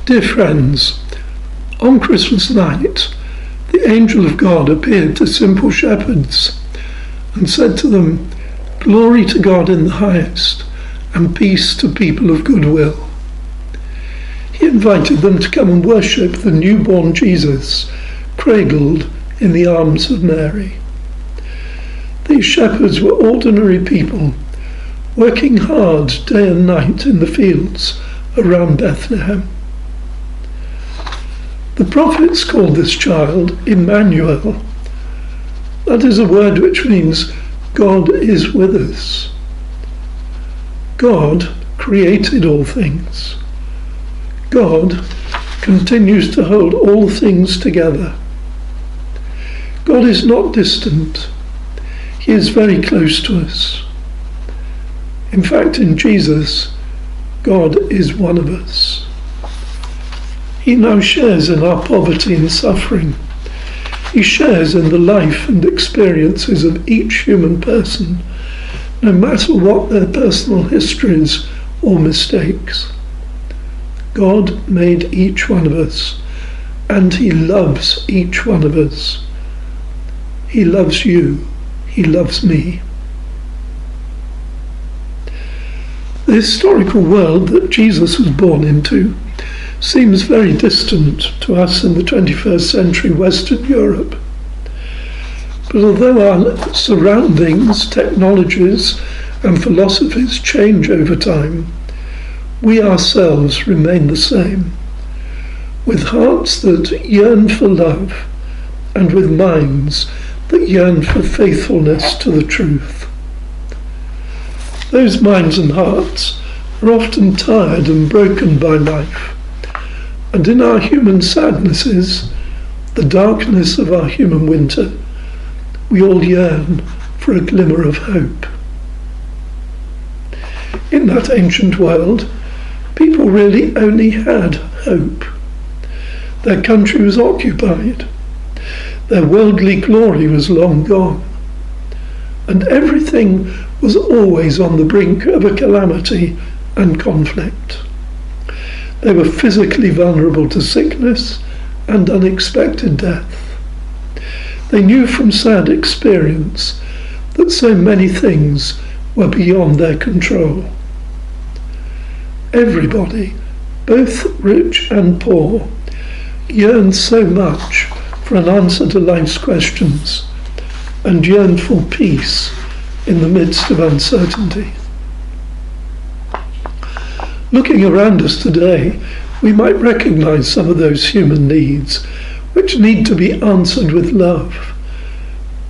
Dear friends, on Christmas night, the angel of God appeared to simple shepherds and said to them, "Glory to God in the highest, and peace to people of good will." He invited them to come and worship the newborn Jesus, cradled in the arms of Mary. These shepherds were ordinary people, working hard day and night in the fields around Bethlehem. The prophets called this child Emmanuel. That is a word which means God is with us. God created all things. God continues to hold all things together. God is not distant. He is very close to us. In fact, in Jesus, God is one of us. He now shares in our poverty and suffering. He shares in the life and experiences of each human person, no matter what their personal histories or mistakes. God made each one of us, and He loves each one of us. He loves you. He loves me. The historical world that Jesus was born into seems very distant to us in the 21st century Western Europe. But although our surroundings, technologies, and philosophies change over time, we ourselves remain the same, with hearts that yearn for love and with minds that yearn for faithfulness to the truth. Those minds and hearts are often tired and broken by life, and in our human sadnesses, the darkness of our human winter, we all yearn for a glimmer of hope. In that ancient world, people really only had hope. Their country was occupied. Their worldly glory was long gone. And everything was always on the brink of a calamity and conflict. They were physically vulnerable to sickness and unexpected death. They knew from sad experience that so many things were beyond their control. Everybody, both rich and poor, yearned so much for an answer to life's questions and yearned for peace in the midst of uncertainty. Looking around us today, we might recognize some of those human needs which need to be answered with love,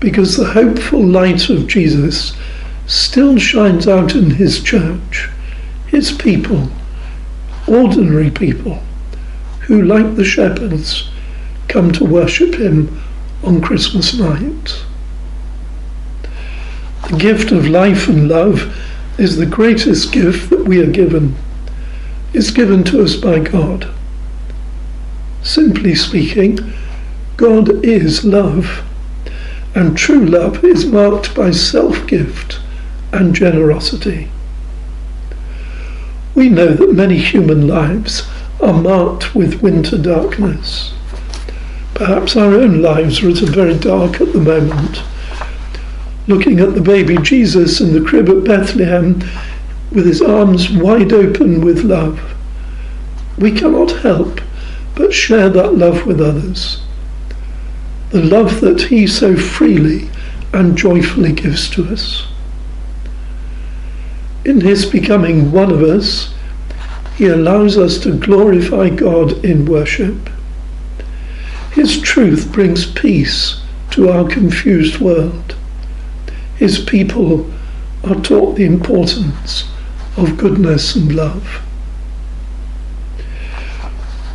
because the hopeful light of Jesus still shines out in His church, His people, ordinary people, who, like the shepherds, come to worship Him on Christmas night. The gift of life and love is the greatest gift that we are given. Is given to us by God. Simply speaking, God is love, and true love is marked by self-gift and generosity. We know that many human lives are marked with winter darkness. Perhaps our own lives are very dark at the moment. Looking at the baby Jesus in the crib at Bethlehem, with His arms wide open with love, we cannot help but share that love with others. The love that He so freely and joyfully gives to us. In His becoming one of us, He allows us to glorify God in worship. His truth brings peace to our confused world. His people are taught the importance of goodness and love.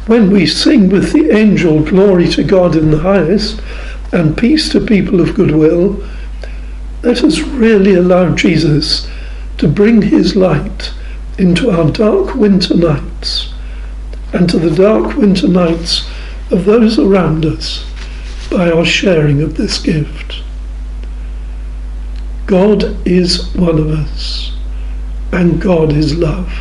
When we sing with the angel, "Glory to God in the highest, and peace to people of good will," let us really allow Jesus to bring His light into our dark winter nights, and to the dark winter nights of those around us by our sharing of this gift. God is one of us, and God is love.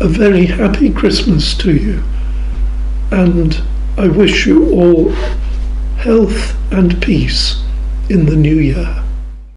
a very happy Christmas to you, and I wish you all health and peace in the new year.